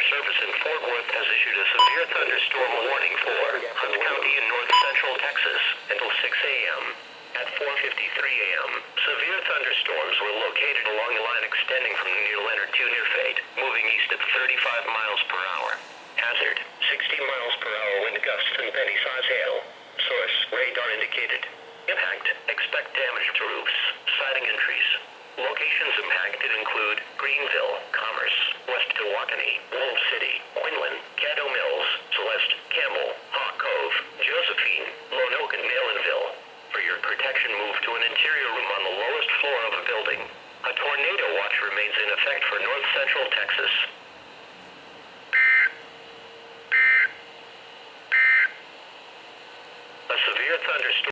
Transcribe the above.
Weather Service in Fort Worth has issued a severe thunderstorm warning for Hunt County in north central Texas until 6 a.m. At 4:53 a.m., severe thunderstorms were located along a line extending from near Leonard to near Fate, moving east at 35 miles per hour. Hazard, 60 miles per hour wind gusts and penny-size hail. Source, radar indicated. Impact, expect damage to roofs, siding and trees. Locations impacted include Greenville, Commerce, West Milwaukee, Wolf City, Quinlan, Caddo Mills, Celeste, Campbell, Hawk Cove, Josephine, Lonoke and Malinville. For your protection, move to an interior room on the lowest floor of a building. A tornado watch remains in effect for north central Texas. A severe thunderstorm